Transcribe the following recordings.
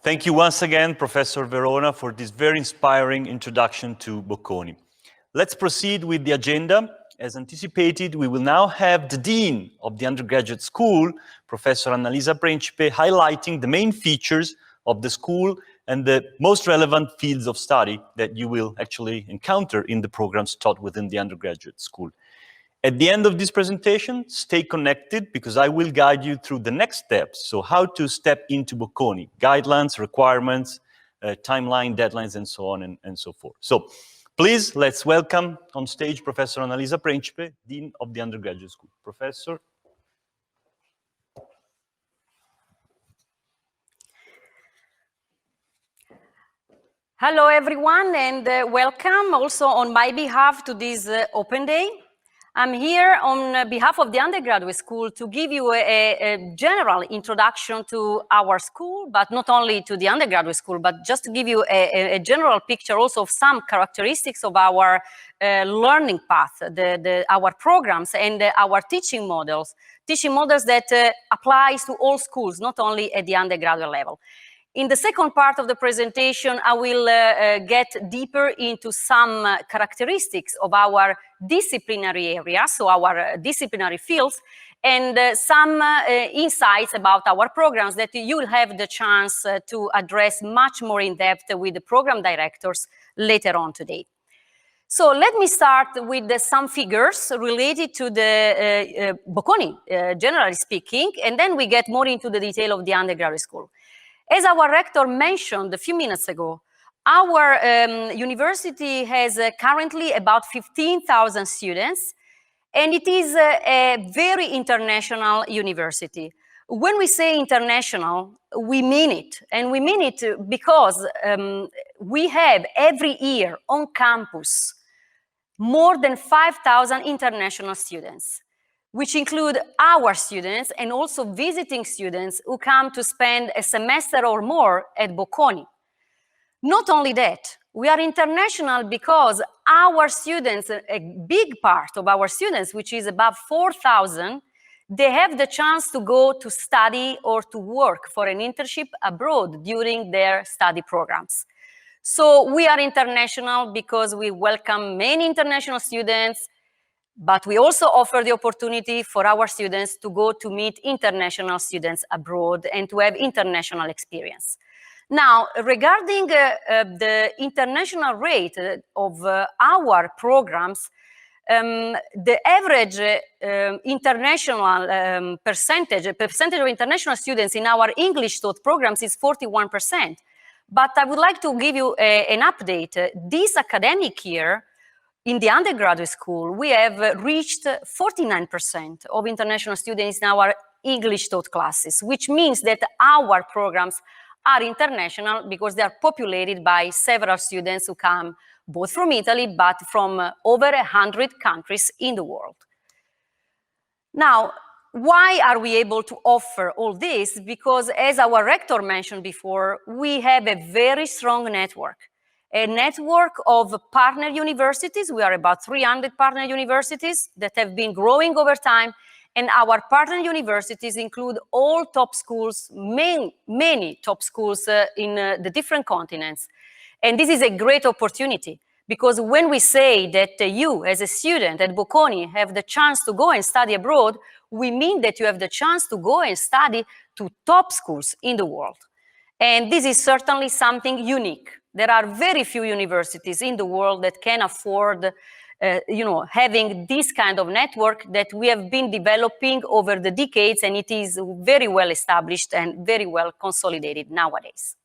Thank you once again, Professor Verona, for this very inspiring introduction to Bocconi. Let's proceed with the agenda. As anticipated, we will now have the Dean of the Undergraduate School, Professor Annalisa Prencipe, highlighting the main features of the school and the most relevant fields of study that you will actually encounter in the programs taught within the undergraduate school. At the end of this presentation, stay connected because I will guide you through the next steps. So how to step into Bocconi, guidelines, requirements, timeline, deadlines, and so on and so forth. So please, let's welcome on stage Professor Annalisa Prencipe, Dean of the Undergraduate School. Professor. Hello, everyone, and welcome also on my behalf to this open day. I'm here on behalf of the Undergraduate School to give you a general introduction to our school, but not only to the Undergraduate School, but just to give you a general picture also of some characteristics of our learning path, our programs and our teaching models that applies to all schools, not only at the undergraduate level. In the second part of the presentation, I will get deeper into some characteristics of our disciplinary areas, so our disciplinary fields, and some insights about our programs that you will have the chance to address much more in depth with the program directors later on today. So let me start with some figures related to the Bocconi, generally speaking, and then we get more into the detail of the undergraduate school. As our rector mentioned a few minutes ago, our university has currently about 15,000 students, and it is a very international university. When we say international, we mean it, and we mean it because we have every year on campus more than 5,000 international students, which include our students and also visiting students who come to spend a semester or more at Bocconi. Not only that, we are international because our students, a big part of our students, which is about 4,000, they have the chance to go to study or to work for an internship abroad during their study programs. So we are international because we welcome many international students, but we also offer the opportunity for our students to go to meet international students abroad and to have international experience. Now, regarding the international rate of our programs, the average international percentage of international students in our English taught programs is 41%. But I would like to give you an update. This academic year, in the undergraduate school, we have reached 49% of international students in our English taught classes, which means that our programs are international because they are populated by several students who come both from Italy, but from over 100 countries in the world. Now, why are we able to offer all this? Because as our rector mentioned before, we have a very strong network. A network of partner universities. We are about 300 partner universities that have been growing over time. And our partner universities include all top schools, many top schools in the different continents. And this is a great opportunity because when we say that you as a student at Bocconi have the chance to go and study abroad, we mean that you have the chance to go and study to top schools in the world. And this is certainly something unique. There are very few universities in the world that can afford, having this kind of network that we have been developing over the decades, and it is very well established and very well consolidated nowadays.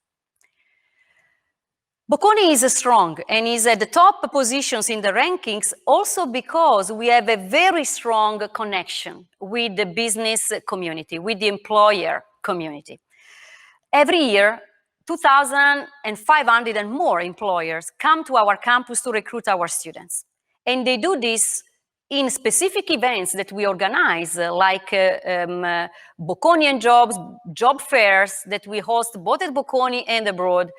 Bocconi is strong and is at the top positions in the rankings also because we have a very strong connection with the business community, with the employer community. Every year, 2,500 and more employers come to our campus to recruit our students. And they do this in specific events that we organize, like Bocconi and Jobs, job fairs that we host both at Bocconi and abroad.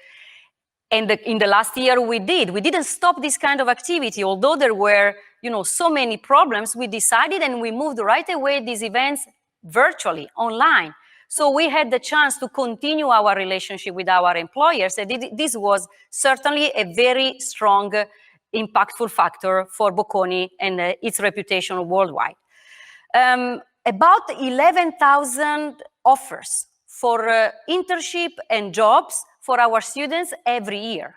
And in the last year we didn't stop this kind of activity, although there were so many problems. We decided and we moved right away these events virtually, online. So we had the chance to continue our relationship with our employers, and this was certainly a very strong, impactful factor for Bocconi and its reputation worldwide. About 11,000 offers for internship and jobs for our students every year.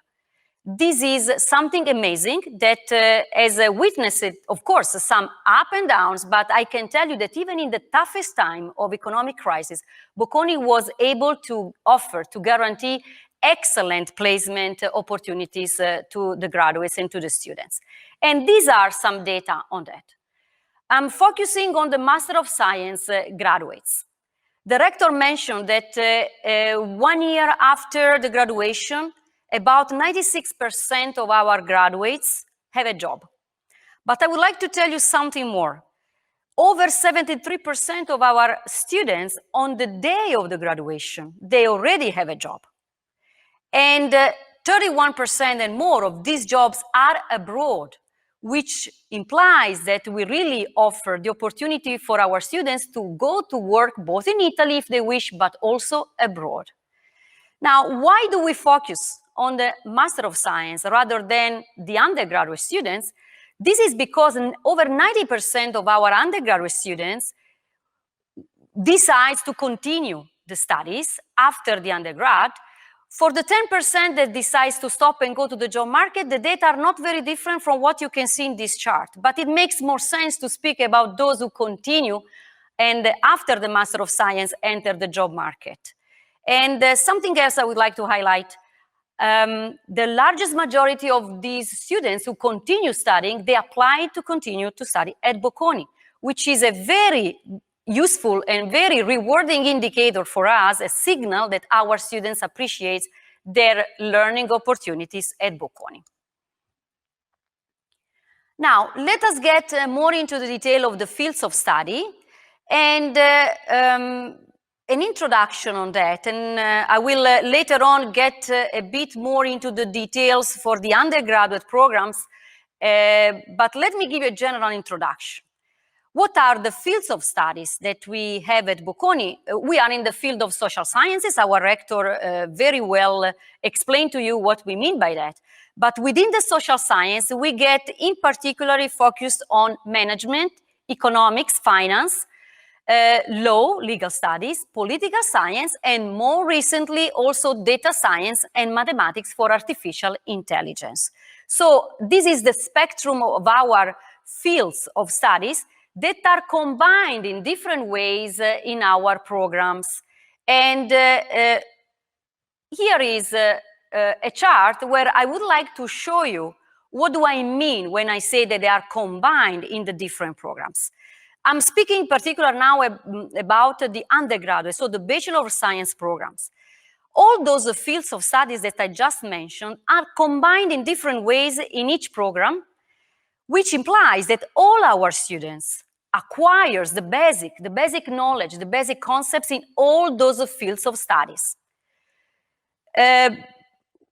This is something amazing that has witnessed, of course, some up and downs, but I can tell you that even in the toughest time of economic crisis, Bocconi was able to offer, to guarantee excellent placement opportunities to the graduates and to the students. And these are some data on that. I'm focusing on the Master of Science graduates. The rector mentioned that 1 year after the graduation, about 96% of our graduates have a job. But I would like to tell you something more. Over 73% of our students on the day of the graduation, they already have a job. And 31% and more of these jobs are abroad, which implies that we really offer the opportunity for our students to go to work both in Italy if they wish, but also abroad. Now, why do we focus on the Master of Science rather than the undergraduate students? This is because over 90% of our undergraduate students decide to continue the studies after the undergrad. For the 10% that decides to stop and go to the job market, the data are not very different from what you can see in this chart. But it makes more sense to speak about those who continue and after the Master of Science enter the job market. And something else I would like to highlight. The largest majority of these students who continue studying, they apply to continue to study at Bocconi, which is a very useful and very rewarding indicator for us, a signal that our students appreciate their learning opportunities at Bocconi. Now, let us get more into the detail of the fields of study and an introduction on that. And I will later on get a bit more into the details for the undergraduate programs, but let me give you a general introduction. What are the fields of studies that we have at Bocconi? We are in the field of social sciences. Our rector very well explained to you what we mean by that. But within the social science, we get in particular focused on management, economics, finance, law, legal studies, political science, and more recently also data science and mathematics for artificial intelligence. So this is the spectrum of our fields of studies that are combined in different ways in our programs. And here is a chart where I would like to show you what do I mean when I say that they are combined in the different programs. I'm speaking in particular now about the undergraduate, so the Bachelor of Science programs. All those fields of studies that I just mentioned are combined in different ways in each program, which implies that all our students acquires the basic knowledge, the basic concepts in all those fields of studies.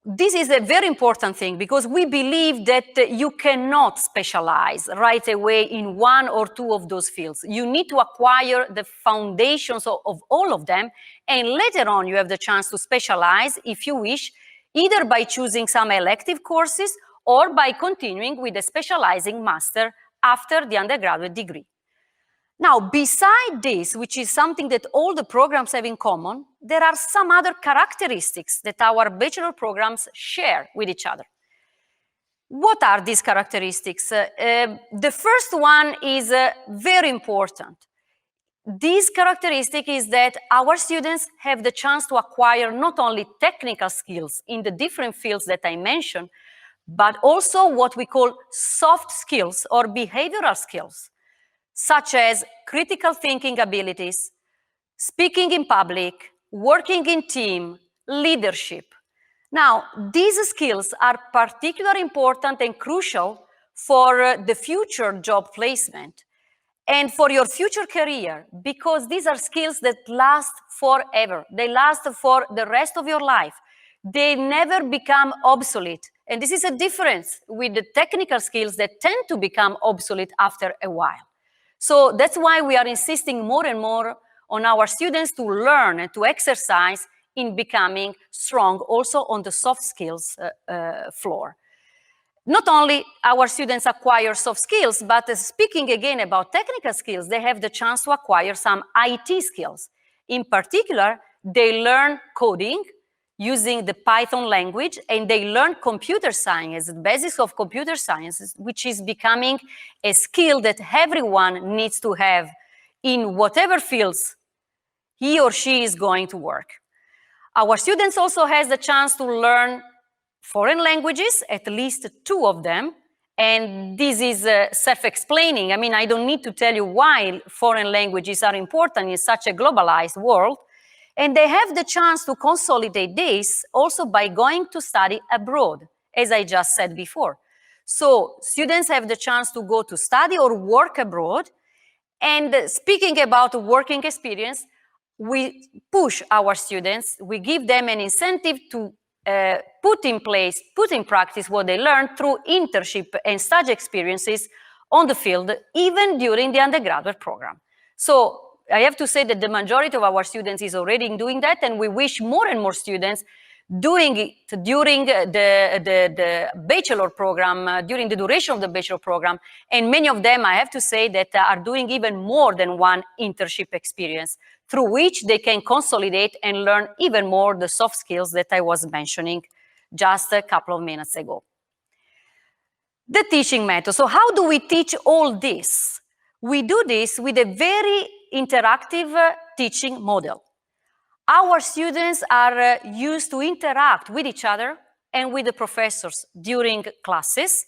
This is a very important thing because we believe that you cannot specialize right away in one or two of those fields. You need to acquire the foundations of all of them, and later on you have the chance to specialize if you wish, either by choosing some elective courses or by continuing with a specializing master after the undergraduate degree. Now, beside this, which is something that all the programs have in common, there are some other characteristics that our bachelor programs share with each other. What are these characteristics? The first one is very important. This characteristic is that our students have the chance to acquire not only technical skills in the different fields that I mentioned, but also what we call soft skills or behavioral skills, such as critical thinking abilities, speaking in public, working in team, leadership. Now, these skills are particularly important and crucial for the future job placement and for your future career, because these are skills that last forever. They last for the rest of your life. They never become obsolete. And this is a difference with the technical skills that tend to become obsolete after a while. So that's why we are insisting more and more on our students to learn and to exercise in becoming strong also on the soft skills floor. Not only our students acquire soft skills, but speaking again about technical skills, they have the chance to acquire some IT skills. In particular, they learn coding using the Python language, and they learn computer science, the basics of computer science, which is becoming a skill that everyone needs to have in whatever fields he or she is going to work. Our students also has the chance to learn foreign languages, at least 2 of them, and this is self-explaining. I mean, I don't need to tell you why foreign languages are important in such a globalized world, and they have the chance to consolidate this also by going to study abroad, as I just said before. So students have the chance to go to study or work abroad, and speaking about working experience, we push our students, we give them an incentive to put in practice what they learn through internship and stage experiences on the field, even during the undergraduate program. So I have to say that the majority of our students is already doing that, and we wish more and more students doing it during the bachelor program, during the duration of the bachelor program. And many of them, I have to say, that are doing even more than one internship experience, through which they can consolidate and learn even more the soft skills that I was mentioning just a couple of minutes ago. The teaching method. So how do we teach all this? We do this with a very interactive teaching model. Our students are used to interact with each other and with the professors during classes.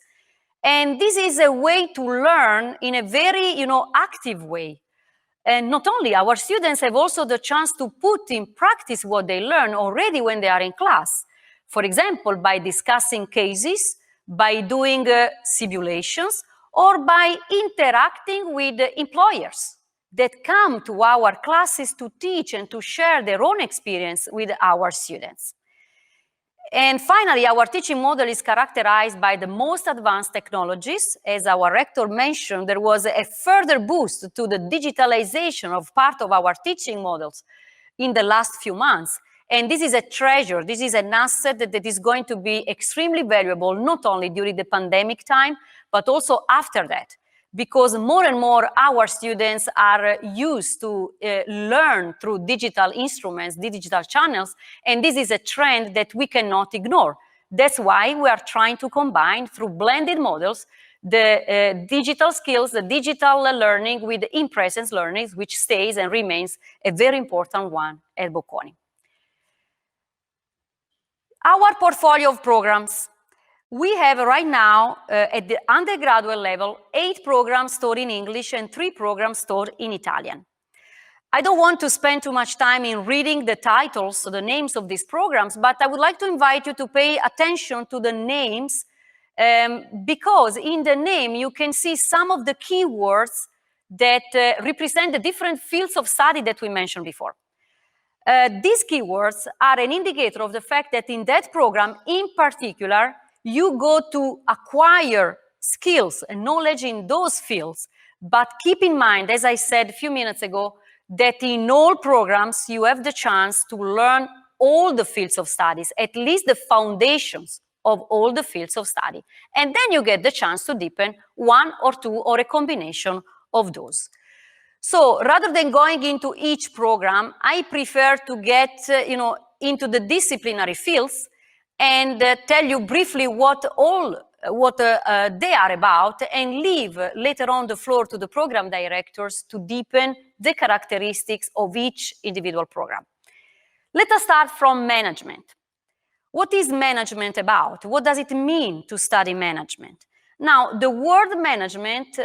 And this is a way to learn in a very, active way. And not only, our students have also the chance to put in practice what they learn already when they are in class. For example, by discussing cases, by doing simulations, or by interacting with employers that come to our classes to teach and to share their own experience with our students. And finally, our teaching model is characterized by the most advanced technologies. As our rector mentioned, there was a further boost to the digitalization of part of our teaching models in the last few months. And this is a treasure, this is an asset that is going to be extremely valuable, not only during the pandemic time, but also after that. Because more and more our students are used to learn through digital instruments, digital channels, and this is a trend that we cannot ignore. That's why we are trying to combine through blended models the digital skills, the digital learning with the in-presence learning, which stays and remains a very important one at Bocconi. Our portfolio of programs. We have right now, at the undergraduate level, 8 programs taught in English and 3 programs taught in Italian. I don't want to spend too much time in reading the titles, so the names of these programs, but I would like to invite you to pay attention to the names, because in the name you can see some of the keywords that represent the different fields of study that we mentioned before. These keywords are an indicator of the fact that in that program, in particular, you go to acquire skills and knowledge in those fields, but keep in mind, as I said a few minutes ago, that in all programs you have the chance to learn all the fields of studies, at least the foundations of all the fields of study. And then you get the chance to deepen 1 or 2 or a combination of those. So rather than going into each program, I prefer to get into the disciplinary fields and tell you briefly what they are about, and leave later on the floor to the program directors to deepen the characteristics of each individual program. Let us start from management. What is management about? What does it mean to study management? Now, the word management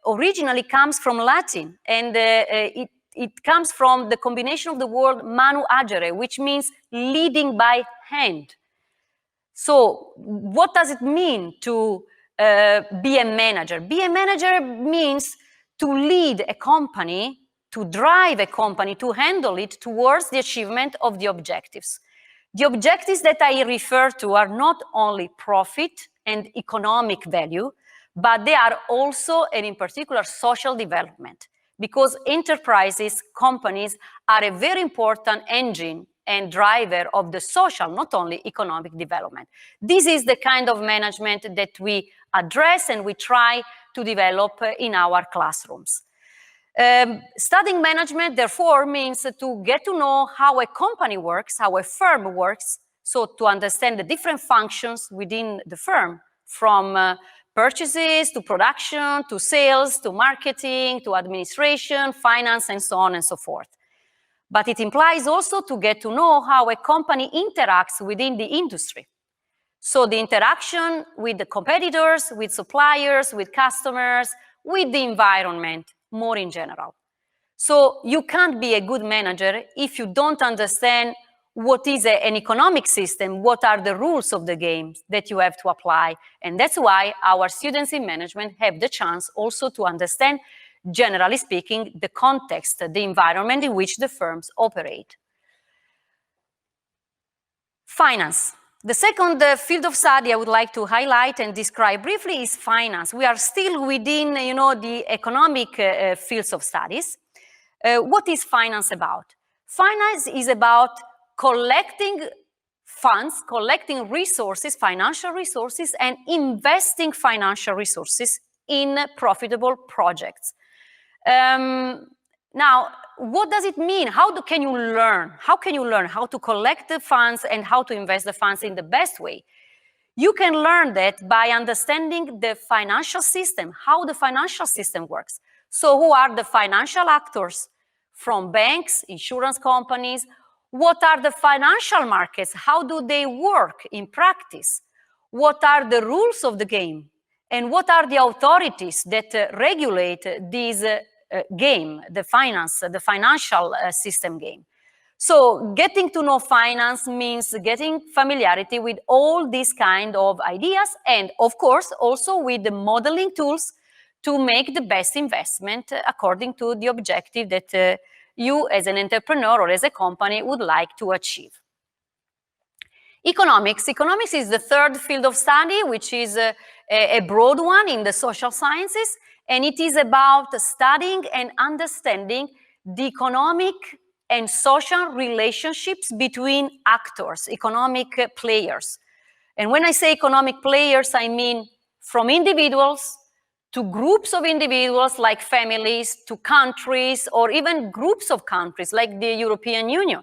originally comes from Latin, and it comes from the combination of the word manu agere, which means leading by hand. So what does it mean to be a manager? Be a manager means to lead a company, to drive a company, to handle it towards the achievement of the objectives. The objectives that I refer to are not only profit and economic value, but they are also, and in particular, social development. because enterprises, companies are a very important engine and driver of the social, not only economic development. This is the kind of management that we address and we try to develop in our classrooms. Studying management, therefore, means to get to know how a company works, how a firm works, so to understand the different functions within the firm, from purchases to production, to sales, to marketing, to administration, finance, and so on and so forth. But it implies also to get to know how a company interacts within the industry. So the interaction with the competitors, with suppliers, with customers, with the environment, more in general. So you can't be a good manager if you don't understand what is an economic system, what are the rules of the game that you have to apply. And that's why our students in management have the chance also to understand, generally speaking, the context, the environment in which the firms operate. Finance. The second field of study I would like to highlight and describe briefly is finance. We are still within, the economic fields of studies. What is finance about? Finance is about collecting funds, collecting resources, financial resources, and investing financial resources in profitable projects. Now, what does it mean? How can you learn? How can you learn how to collect the funds and how to invest the funds in the best way? You can learn that by understanding the financial system, how the financial system works. So who are the financial actors? From banks, insurance companies. What are the financial markets? How do they work in practice? What are the rules of the game? And what are the authorities that regulate this game, the financial system game? So getting to know finance means getting familiarity with all these kind of ideas, and of course also with the modeling tools to make the best investment according to the objective that you as an entrepreneur or as a company would like to achieve. Economics. Economics is the third field of study, which is a broad one in the social sciences, and it is about studying and understanding the economic and social relationships between actors, economic players. And when I say economic players, I mean from individuals to groups of individuals like families, to countries, or even groups of countries like the European Union.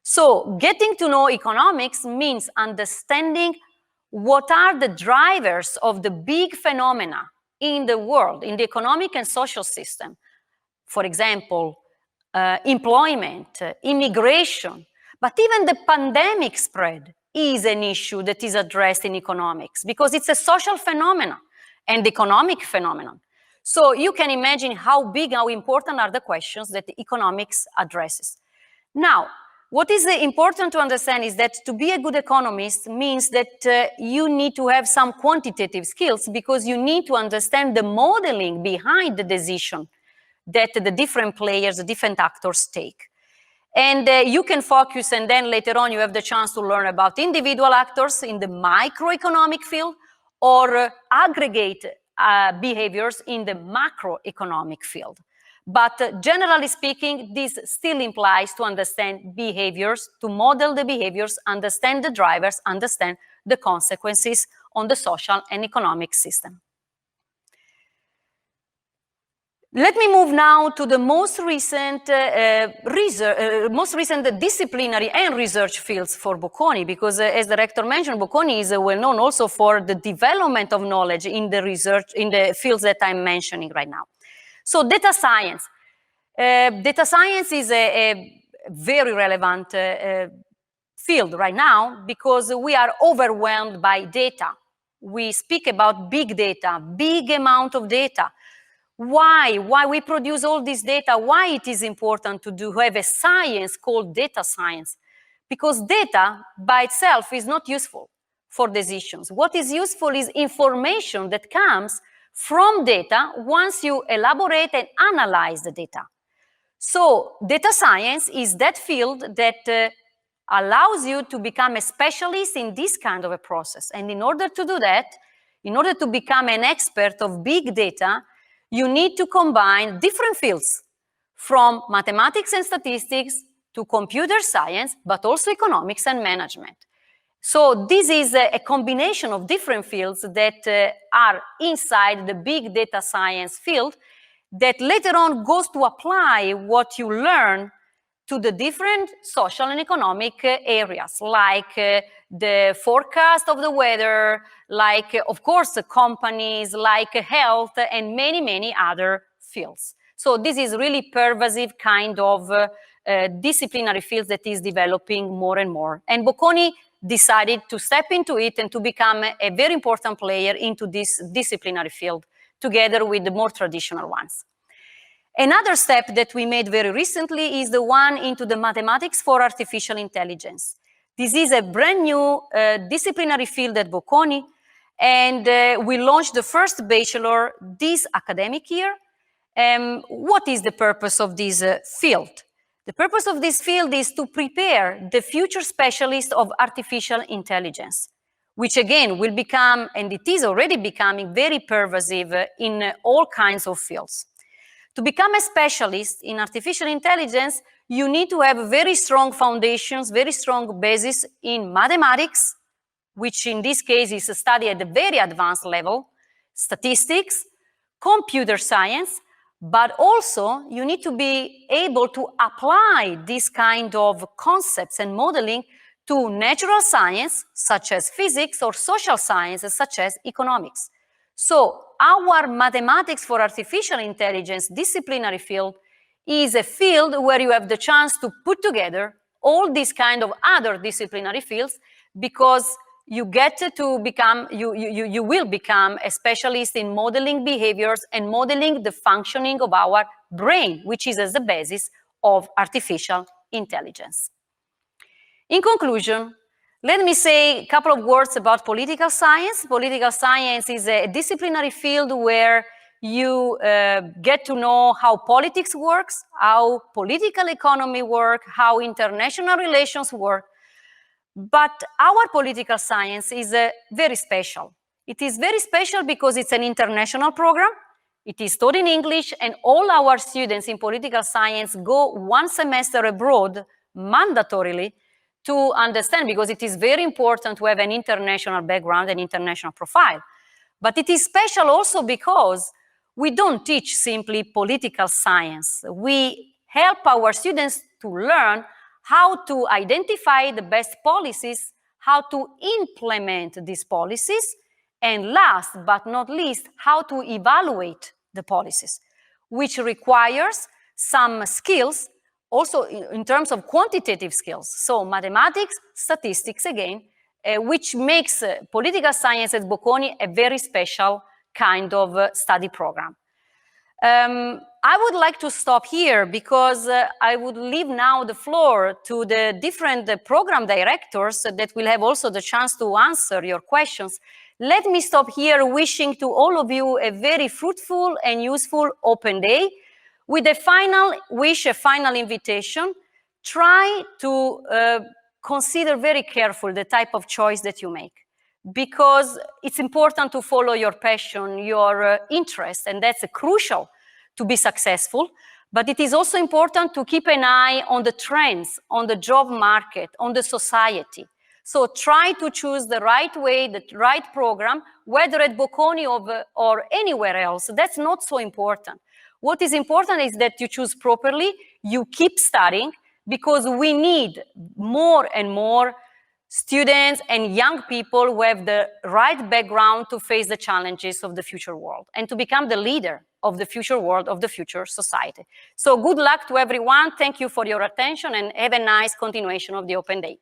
So getting to know economics means understanding what are the drivers of the big phenomena in the world, in the economic and social system. For example, employment, immigration, but even the pandemic spread is an issue that is addressed in economics because it's a social phenomenon and economic phenomenon. So you can imagine how big, how important are the questions that the economics addresses. Now, what is important to understand is that to be a good economist means that you need to have some quantitative skills because you need to understand the modeling behind the decision that the different players, the different actors take. And you can focus, and then later on you have the chance to learn about individual actors in the microeconomic field or aggregate behaviors in the macroeconomic field. But generally speaking, this still implies to understand behaviors, to model the behaviors, understand the drivers, understand the consequences on the social and economic system. Let me move now to the most recent disciplinary and research fields for Bocconi, because as the rector mentioned, Bocconi is well known also for the development of knowledge in the research, in the fields that I'm mentioning right now. So data science. Data science is a very relevant field right now because we are overwhelmed by data. We speak about big data, big amount of data. Why we produce all this data, why it is important to have a science called data science? Because data by itself is not useful for decisions. What is useful is information that comes from data once you elaborate and analyze the data. So data science is that field that allows you to become a specialist in this kind of a process. And in order to do that, in order to become an expert of big data, you need to combine different fields, from mathematics and statistics to computer science, but also economics and management. So this is a combination of different fields that are inside the big data science field that later on goes to apply what you learn to the different social and economic areas, like the forecast of the weather, like, of course, the companies, like health, and many, many other fields. So this is really pervasive kind of disciplinary fields that is developing more and more. And Bocconi decided to step into it and to become a very important player into this disciplinary field, together with the more traditional ones. Another step that we made very recently is the one into the mathematics for artificial intelligence. This is a brand new disciplinary field at Bocconi, and we launched the first bachelor this academic year. What is the purpose of this field? The purpose of this field is to prepare the future specialists of artificial intelligence, which again will become, and it is already becoming, very pervasive in all kinds of fields. To become a specialist in artificial intelligence, you need to have very strong foundations, very strong basis in mathematics, which in this case is a study at a very advanced level, statistics, computer science, but also you need to be able to apply this kind of concepts and modeling to natural science, such as physics, or social sciences, such as economics. So our mathematics for artificial intelligence disciplinary field is a field where you have the chance to put together all these kind of other disciplinary fields, because you get to become, you will become a specialist in modeling behaviors and modeling the functioning of our brain, which is as the basis of artificial intelligence. In conclusion, let me say a couple of words about political science. Political science is a disciplinary field where you get to know how politics works, how political economy works, how international relations work. But our political science is very special. It is very special because it's an international program. It is taught in English, and all our students in political science go one semester abroad mandatorily to understand, because it is very important to have an international background and international profile. But it is special also because we don't teach simply political science. We help our students to learn how to identify the best policies, how to implement these policies, and last but not least, how to evaluate the policies, which requires some skills also in terms of quantitative skills. So mathematics, statistics again, which makes political science at Bocconi a very special kind of study program. I would like to stop here because I would leave now the floor to the different program directors that will have also the chance to answer your questions. Let me stop here, wishing to all of you a very fruitful and useful open day. With a final wish, a final invitation, try to consider very carefully the type of choice that you make, because it's important to follow your passion, your interest, and that's crucial to be successful. But it is also important to keep an eye on the trends, on the job market, on the society. So try to choose the right way, the right program, whether at Bocconi or anywhere else. That's not so important. What is important is that you choose properly, you keep studying, because we need more and more students and young people who have the right background to face the challenges of the future world and to become the leader of the future world, of the future society. So good luck to everyone. Thank you for your attention, and have a nice continuation of the open day.